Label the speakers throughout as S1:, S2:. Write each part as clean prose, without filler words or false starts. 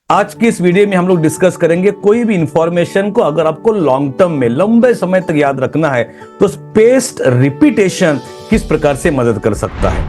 S1: आज की इस वीडियो में हम लोग डिस्कस करेंगे कोई भी इंफॉर्मेशन को अगर आपको लॉन्ग टर्म में लंबे समय तक याद रखना है तो स्पेस्ड रिपीटेशन किस प्रकार से मदद कर सकता है।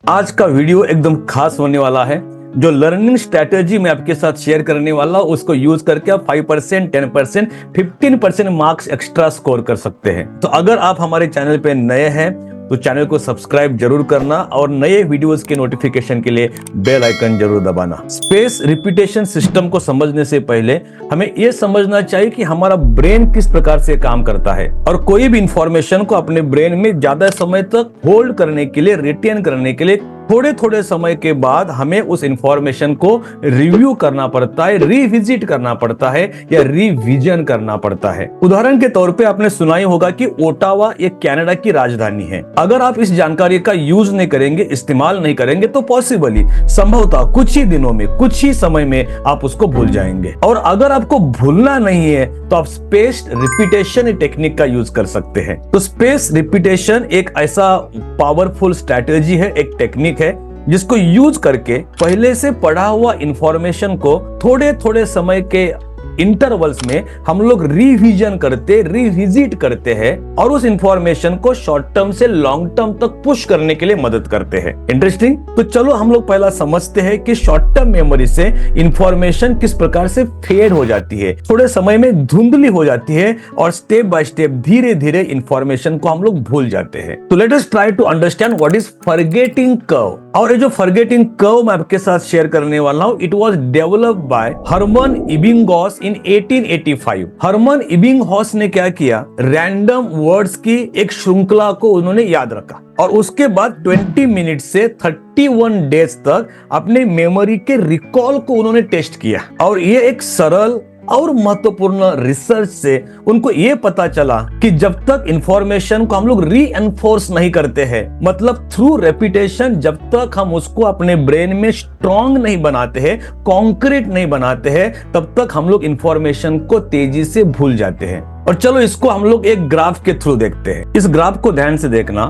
S1: आज का वीडियो एकदम खास होने वाला है। जो लर्निंग स्ट्रेटेजी मैं आपके साथ शेयर करने वाला हूं उसको यूज करके आप 5%, 10%, 15% मार्क्स एक्स्ट्रा स्कोर कर सकते हैं। तो अगर आप हमारे चैनल पे नए हैं तो चैनल को सब्सक्राइब जरूर करना और नए वीडियोस के नोटिफिकेशन के लिए बेल आइकन जरूर दबाना। स्पेस रिपीटेशन सिस्टम को समझने से पहले हमें यह समझना चाहिए कि हमारा ब्रेन किस प्रकार से काम करता है और कोई भी इंफॉर्मेशन को अपने ब्रेन में ज्यादा समय तक होल्ड करने के लिए, रिटेन करने के लिए थोड़े थोड़े समय के बाद हमें उस इंफॉर्मेशन को रिव्यू करना पड़ता है, रिविजिट करना पड़ता है या रिवीजन करना पड़ता है। उदाहरण के तौर पे आपने सुना ही होगा कि ओटावा एक कनाडा की राजधानी है। अगर आप इस जानकारी का यूज नहीं करेंगे, इस्तेमाल नहीं करेंगे तो पॉसिबली संभवतः कुछ ही दिनों में, कुछ ही समय में आप उसको भूल जाएंगे। और अगर आपको भूलना नहीं है तो आप स्पेस्ड रिपीटेशन टेक्निक का यूज कर सकते हैं। तो स्पेस रिपीटेशन एक ऐसा पावरफुल स्ट्रैटेजी है, एक टेक्निक है जिसको यूज करके पहले से पढ़ा हुआ इंफॉर्मेशन को थोड़े थोड़े समय के इंटरवल्स में हम लोग रिवीजन करते, रिविजिट करते हैं और उस इंफॉर्मेशन को शॉर्ट टर्म से लॉन्ग टर्म तक पुश करने के लिए मदद करते हैं। इंटरेस्टिंग। तो चलो हम लोग पहला समझते हैं कि शॉर्ट टर्म मेमोरी से इंफॉर्मेशन किस प्रकार से फेड हो जाती है, थोड़े समय में धुंधली हो जाती है और स्टेप बाय स्टेप धीरे धीरे इंफॉर्मेशन को हम लोग भूल जाते हैं। तो let us try to understand what is forgetting curve. और ये जो फॉरगेटिंग कर्व मैं आपके साथ शेयर करने वाला हूं, it was developed by Hermann Ebbinghaus in 1885। Hermann Ebbinghaus ने क्या किया, रैंडम वर्ड्स की एक श्रृंखला को उन्होंने याद रखा और उसके बाद 20 मिनट से 31 डेज तक अपने मेमोरी के रिकॉल को उन्होंने टेस्ट किया। और ये एक सरल और महत्वपूर्ण रिसर्च से उनको ये पता चला कि जब तक इंफॉर्मेशन को हम लोग रीएनफोर्स नहीं करते हैं, मतलब थ्रू रेपिटेशन, जब तक हम उसको अपने ब्रेन में स्ट्रॉन्ग नहीं बनाते हैं, कॉन्क्रीट नहीं बनाते हैं, तब तक हम लोग इंफॉर्मेशन को तेजी से भूल जाते हैं। और चलो इसको हम लोग एक ग्राफ के थ्रू देखते हैं। इस ग्राफ को ध्यान से देखना।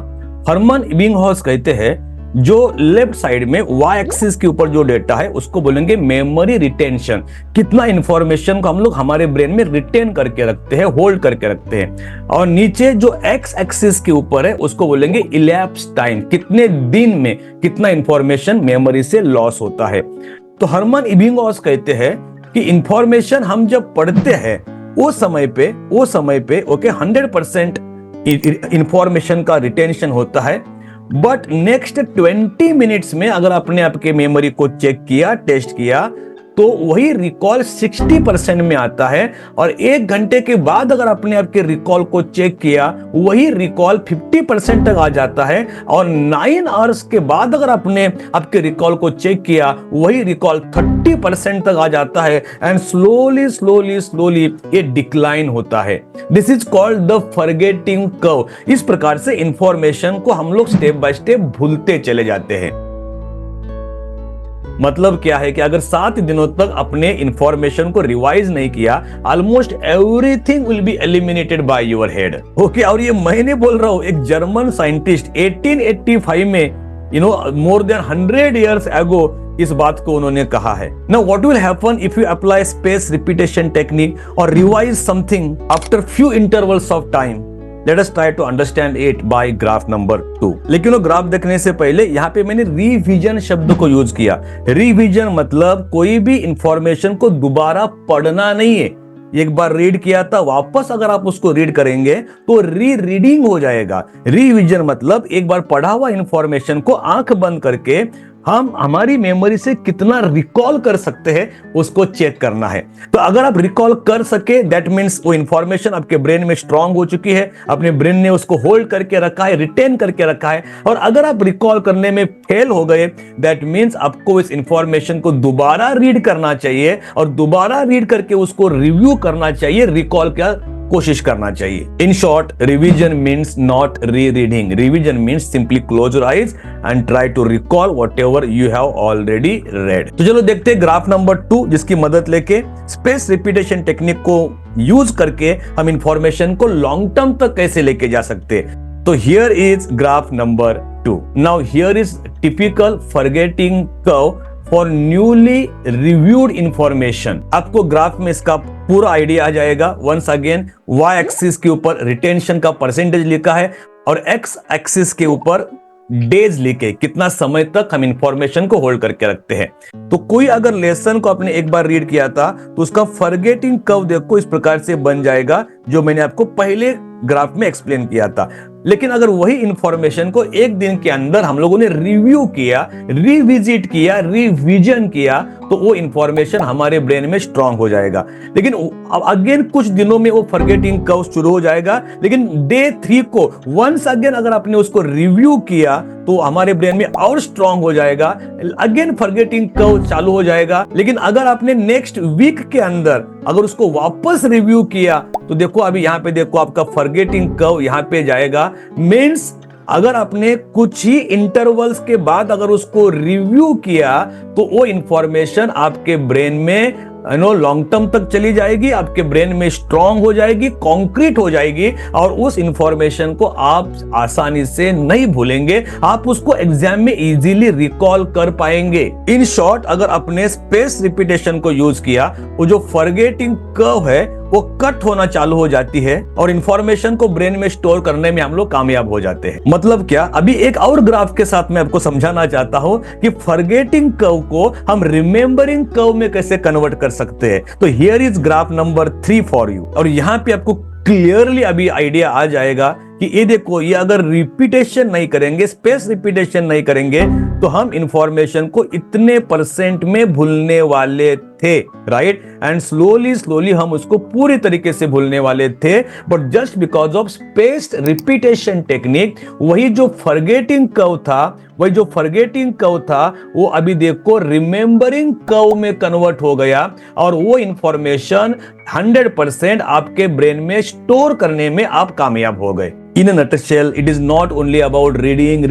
S1: हर्मन इबिंगहॉस कहते हैं जो लेफ्ट साइड में वाई एक्सिस के ऊपर जो डेटा है उसको बोलेंगे मेमोरी रिटेंशन, कितना इंफॉर्मेशन को हम लोग हमारे ब्रेन में रिटेन करके रखते हैं, होल्ड करके रखते हैं। और नीचे जो एक्स एक्सिस के ऊपर है उसको बोलेंगे इलैप्स टाइम, कितने दिन में कितना इंफॉर्मेशन मेमोरी से लॉस होता है। तो हर्मन इबिंगहॉस कहते हैं कि इंफॉर्मेशन हम जब पढ़ते हैं वो समय पे ओके 100% इंफॉर्मेशन का रिटेंशन होता है। बट नेक्स्ट 20 मिनट्स में अगर आपने आपके मेमोरी को चेक किया, टेस्ट किया, तो वही रिकॉल 60% में आता है। और 1 घंटे के बाद अगर आपने आपके रिकॉल को चेक किया, वही रिकॉल 50% तक आ जाता है। और 9 आवर्स के बाद अगर आपने आपके रिकॉल को चेक किया, वही रिकॉल 30% तक आ जाता है। एंड स्लोली ये डिक्लाइन होता है। This is called the forgetting curve. इस प्रकार से इंफॉर्मेशन को हम लोग स्टेप बाय स्टेप भूलते चले जाते हैं। मतलब क्या है कि अगर 7 दिनों तक अपने इंफॉर्मेशन को रिवाइज नहीं किया, almost everything will be eliminated by your head. Okay. और ये मैं नहीं बोल रहा हूं, एक जर्मन साइंटिस्ट 1885 में मोर देन 100 इयर्स एगो इस बात को उन्होंने कहा है। Now what will happen if you apply space repetition technique और revise something after few intervals of time. Let us try to understand it by graph number 2। लेकिन वो ग्राफ देखने से पहले यहाँ पे मैंने रिवीजन शब्द को यूज किया। रिवीजन मतलब कोई भी इंफॉर्मेशन को दोबारा पढ़ना नहीं है। एक बार रीड किया था, वापस अगर आप उसको रीड करेंगे तो रीडिंग हो जाएगा। रिवीजन मतलब एक बार पढ़ा हुआ इंफॉर्मेशन को आंख बंद करके हम हमारी मेमोरी से कितना रिकॉल कर सकते हैं उसको चेक करना है। तो अगर आप रिकॉल कर सके, दैट मींस वो इंफॉर्मेशन आपके ब्रेन में स्ट्रांग हो चुकी है, अपने ब्रेन ने उसको होल्ड करके रखा है, रिटेन करके रखा है। और अगर आप रिकॉल करने में फेल हो गए, दैट मींस आपको इस इंफॉर्मेशन को दोबारा रीड करना चाहिए और दोबारा रीड करके उसको रिव्यू करना चाहिए, रिकॉल का कोशिश करना चाहिए। In short, revision means not reading. Revision means simply close your eyes and try to recall whatever you have already read. तो चलो देखते हैं ग्राफ नंबर 2, जिसकी मदद लेके स्पेस रिपीटेशन टेक्निक को यूज करके हम इंफॉर्मेशन को लॉन्ग टर्म तक कैसे लेके जा सकते हैं। तो here is graph number 2. Now here is typical forgetting curve for newly reviewed information. आपको ग्राफ में इसका पूरा आइडिया आ जाएगा. वंस अगेन, वाई एक्सिस के ऊपर रिटेंशन का परसेंटेज लिखा है और एक्स एक्सिस के ऊपर डेज लिखे, कितना समय तक हम इंफॉर्मेशन को होल्ड करके रखते हैं. तो कोई अगर लेसन को आपने एक बार रीड किया था तो उसका फॉरगेटिंग कर्व देखो इस प्रकार से बन जाएगा, जो मैंने आपको पहले ग्राफ में एक्सप्लेन किया था. लेकिन अगर वही इंफॉर्मेशन को एक दिन के अंदर हम लोगों ने रिव्यू किया, रिविजिट किया, रिवीजन किया, तो वो इंफॉर्मेशन हमारे ब्रेन में स्ट्रांग हो जाएगा. लेकिन अब अगेन कुछ दिनों में वो फॉरगेटिंग कर्व शुरू हो जाएगा. लेकिन डे 3 को वंस अगेन अगर आपने उसको रिव्यू किया तो हमारे ब्रेन में और स्ट्रांग हो जाएगा. अगेन फॉरगेटिंग कर्व चालू हो जाएगा. लेकिन अगर आपने नेक्स्ट वीक के अंदर अगर उसको वापस रिव्यू किया तो देखो अभी यहाँ पे देखो आपका फॉरगेटिंग कर्व यहाँ पे जाएगा. मीन्स अगर आपने कुछ ही इंटरवल्स के बाद अगर उसको रिव्यू किया तो वो इंफॉर्मेशन आपके ब्रेन में लॉन्ग टर्म तक चली जाएगी, आपके ब्रेन में स्ट्रांग हो जाएगी, कॉन्क्रीट हो जाएगी और उस इंफॉर्मेशन को आप आसानी से नहीं भूलेंगे. आप उसको एग्जाम में इजीली रिकॉल कर पाएंगे. इन शॉर्ट, अगर आपने स्पेस रिपीटेशन को यूज किया, वो जो फॉरगेटिंग कर्व है वो कट होना चालू हो जाती है और इंफॉर्मेशन को ब्रेन में स्टोर करने में हम लोग कामयाब हो जाते हैं. मतलब क्या, अभी एक और ग्राफ के साथ मैं आपको समझाना चाहता हूं कि फॉरगेटिंग कर्व को हम रिमेंबरिंग कर्व में कैसे कन्वर्ट कर सकते हैं. तो here is graph number 3 for you. और यहां पे आपको क्लियरली अभी आइडिया आ जाएगा कि ये देखो, ये अगर रिपीटेशन नहीं करेंगे, स्पेस रिपीटेशन नहीं करेंगे तो हम इंफॉर्मेशन को इतने % में भूलने वाले थे, राइट. एंड स्लोली हम उसको पूरी तरीके से भूलने वाले थे. But just because of spaced repetition technique, वही जो फॉरगेटिंग कर्व था वो अभी देखो रिमेंबरिंग कर्व में कन्वर्ट हो गया और वो इंफॉर्मेशन 100% आपके ब्रेन में स्टोर करने में आप कामयाब हो गए. In a nutshell, it is not only about reading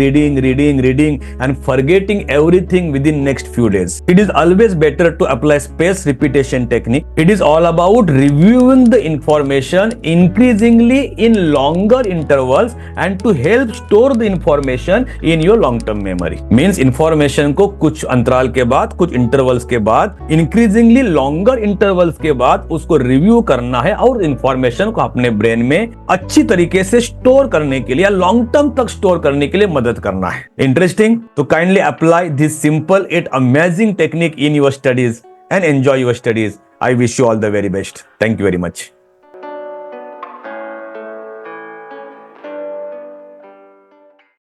S1: and forgetting everything within next few days. It is always better to apply space repetition technique. It is all about reviewing the information increasingly in longer intervals and to help store the information in your long-term memory. Means information को कुछ अंतराल के बाद, कुछ intervals के बाद, increasingly longer intervals के बाद उसको review करना है और information को अपने brain में अच्छी तरीके से स्टोर करने के लिए, लॉन्ग टर्म तक स्टोर करने के लिए मदद करना है. इंटरेस्टिंग? तो kindly apply this simple eight amazing technique in your studies and enjoy your studies. I wish you all the very best. Thank you very much.